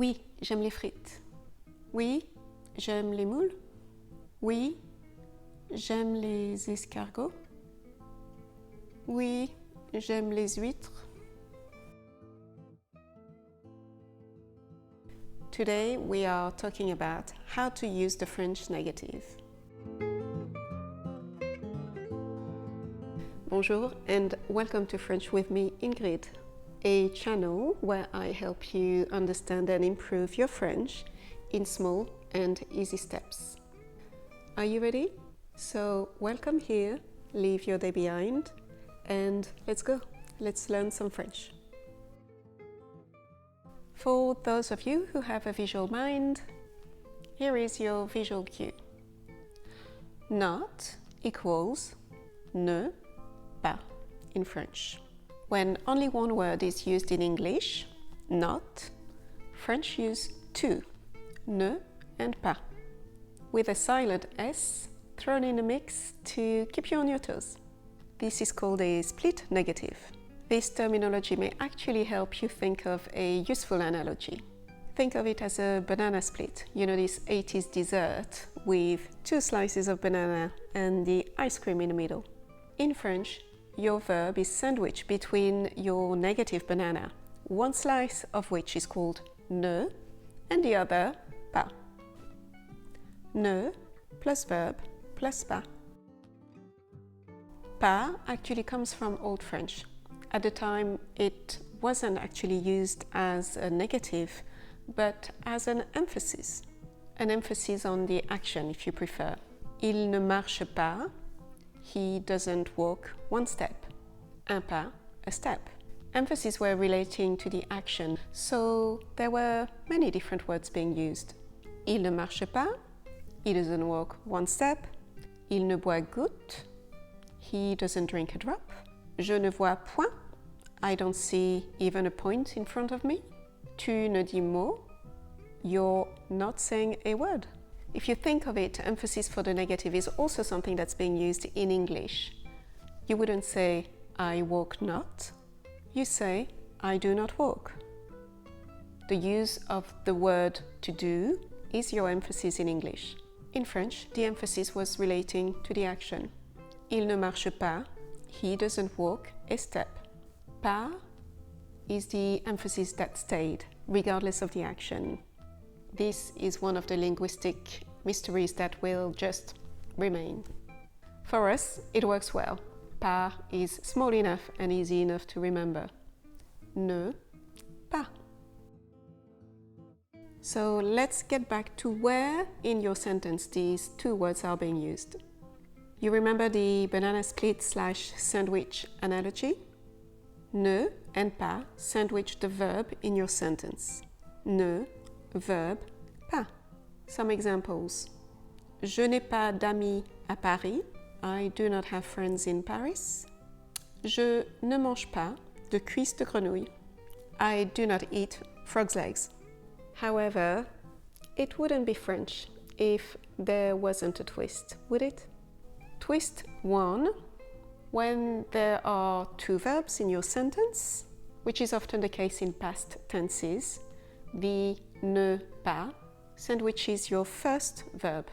Oui, j'aime les frites. Oui, j'aime les moules. Oui, j'aime les escargots. Oui, j'aime les huîtres. Today we are talking about how to use the French negative. Bonjour and welcome to French with me, Ingrid, a channel where I help you understand and improve your French in small and easy steps. Are you ready? So welcome here, leave your day behind, and let's go. Let's learn some French. For those of you who have a visual mind, here is your visual cue. Not equals ne pas in French. When only one word is used in English, not, French use two, ne and pas, with a silent S thrown in the mix to keep you on your toes. This is called a split negative. This terminology may actually help you think of a useful analogy. Think of it as a banana split. You know, this 80s dessert with two slices of banana and the ice cream in the middle. In French, your verb is sandwiched between your negative banana, one slice of which is called ne and the other pas. Ne plus verb plus pas. Pas actually comes from Old French. At the time, it wasn't actually used as a negative, but as an emphasis on the action if you prefer. Il ne marche pas, he doesn't walk one step. Un pas, a step. Emphases were relating to the action, so there were many different words being used. Il ne marche pas, he doesn't walk one step. Il ne boit goutte, he doesn't drink a drop. Je ne vois point, I don't see even a point in front of me. Tu ne dis mot, you're not saying a word. If you think of it, emphasis for the negative is also something that's being used in English. You wouldn't say, I walk not. You say, I do not walk. The use of the word to do is your emphasis in English. In French, the emphasis was relating to the action. Il ne marche pas, he doesn't walk a step. Pas is the emphasis that stayed, regardless of the action. This is one of the linguistic mysteries that will just remain. For us, it works well. Pas is small enough and easy enough to remember. Ne pas. So let's get back to where in your sentence these two words are being used. You remember the banana split / sandwich analogy? Ne and pas sandwich the verb in your sentence. Ne, verb, pas. Some examples. Je n'ai pas d'amis à Paris. I do not have friends in Paris. Je ne mange pas de cuisses de grenouille. I do not eat frog's legs. However, it wouldn't be French if there wasn't a twist, would it? Twist 1. When there are two verbs in your sentence, which is often the case in past tenses, the ne pas sandwiches your first verb.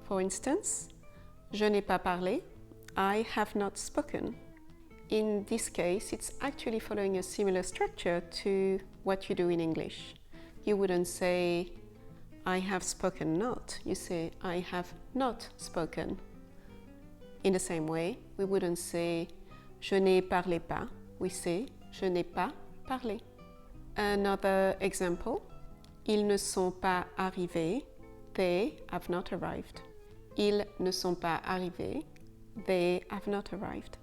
For instance, je n'ai pas parlé, I have not spoken. In this case, it's actually following a similar structure to what you do in English. You wouldn't say, I have spoken not. You say, I have not spoken. In the same way, we wouldn't say, je n'ai parlé pas. We say, je n'ai pas parlé. Another example, ils ne sont pas arrivés. They have not arrived. Ils ne sont pas arrivés. They have not arrived.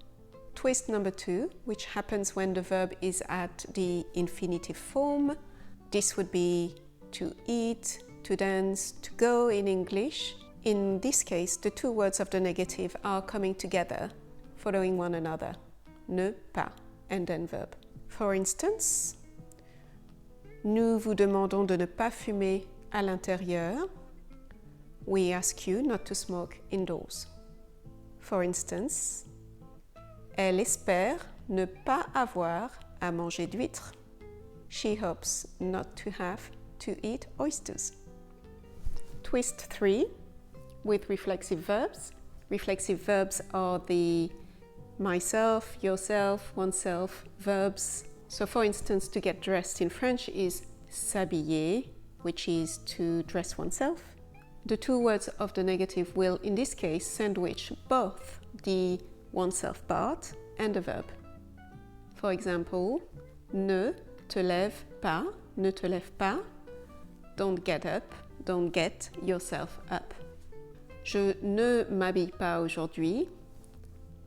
Twist number 2, which happens when the verb is at the infinitive form. This would be to eat, to dance, to go in English. In this case, the two words of the negative are coming together, following one another. Ne pas, and then verb. For instance, nous vous demandons de ne pas fumer à l'intérieur. We ask you not to smoke indoors. For instance, elle espère ne pas avoir à manger d'huîtres. She hopes not to have to eat oysters. Twist 3 with reflexive verbs. Reflexive verbs are the myself, yourself, oneself verbs. So for instance, to get dressed in French is s'habiller, which is to dress oneself. The two words of the negative will, in this case, sandwich both the oneself part and the verb. For example, ne te lève pas, ne te lève pas. Don't get up, don't get yourself up. Je ne m'habille pas aujourd'hui.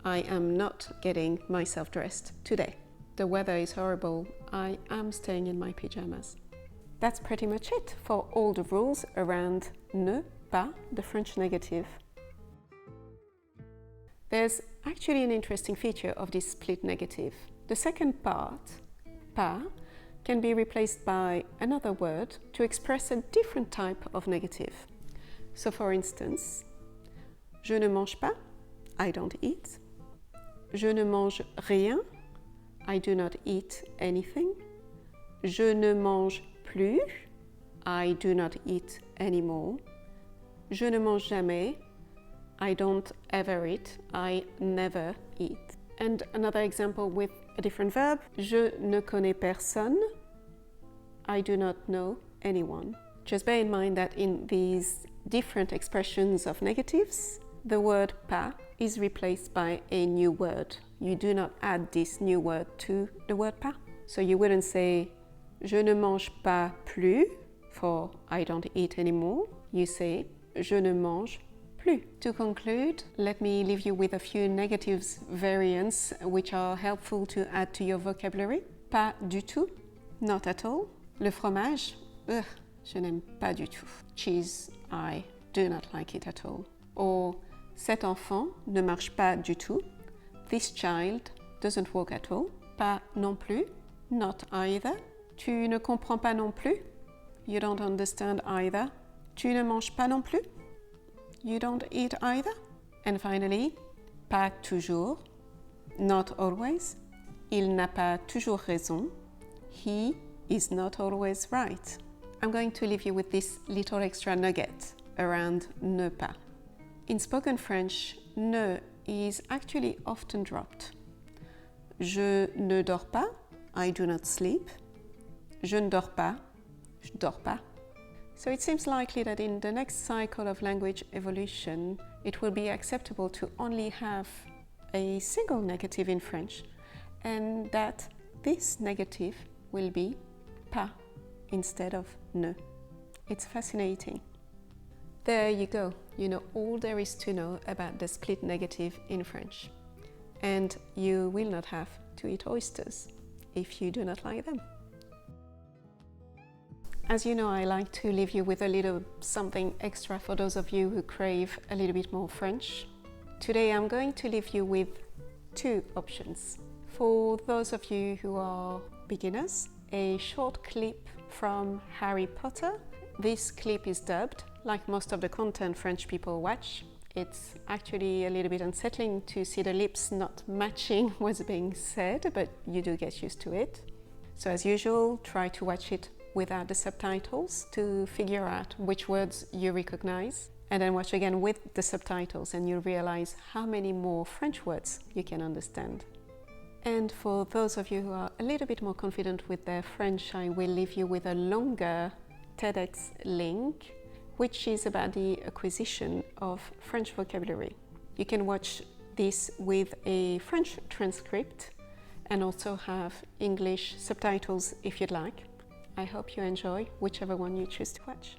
I am not getting myself dressed today. The weather is horrible. I am staying in my pajamas. That's pretty much it for all the rules around ne pas, the French negative. There's actually an interesting feature of this split negative. The second part, pas, can be replaced by another word to express a different type of negative. So for instance, je ne mange pas, I don't eat. Je ne mange rien, I do not eat anything. Je ne mange plus, I do not eat anymore. Je ne mange jamais, I don't ever eat, I never eat. And another example with a different verb, je ne connais personne, I do not know anyone. Just bear in mind that in these different expressions of negatives, the word pas is replaced by a new word. You do not add this new word to the word pas. So you wouldn't say je ne mange pas plus for I don't eat anymore. You say je ne mange plus. To conclude, let me leave you with a few negatives variants which are helpful to add to your vocabulary. Pas du tout, not at all. Le fromage, je n'aime pas du tout. Cheese, I do not like it at all. Or cet enfant ne marche pas du tout. This child doesn't walk at all. Pas non plus, not either. Tu ne comprends pas non plus. You don't understand either. Tu ne manges pas non plus. You don't eat either. And finally, pas toujours, not always. Il n'a pas toujours raison. He is not always right. I'm going to leave you with this little extra nugget around ne pas. In spoken French, ne is actually often dropped. Je ne dors pas, I do not sleep. Je ne dors pas, je dors pas. So it seems likely that in the next cycle of language evolution, it will be acceptable to only have a single negative in French, and that this negative will be pas instead of ne. It's fascinating. There you go. You know all there is to know about the split negative in French. And you will not have to eat oysters if you do not like them. As you know, I like to leave you with a little something extra for those of you who crave a little bit more French. Today I'm going to leave you with two options. For those of you who are beginners, a short clip from Harry Potter. This clip is dubbed, like most of the content French people watch. It's actually a little bit unsettling to see the lips not matching what's being said, but you do get used to it. So as usual, try to watch it without the subtitles to figure out which words you recognize, and then watch again with the subtitles and you'll realize how many more French words you can understand. And for those of you who are a little bit more confident with their French, I will leave you with a longer TEDx link, which is about the acquisition of French vocabulary. You can watch this with a French transcript and also have English subtitles if you'd like. I hope you enjoy whichever one you choose to watch.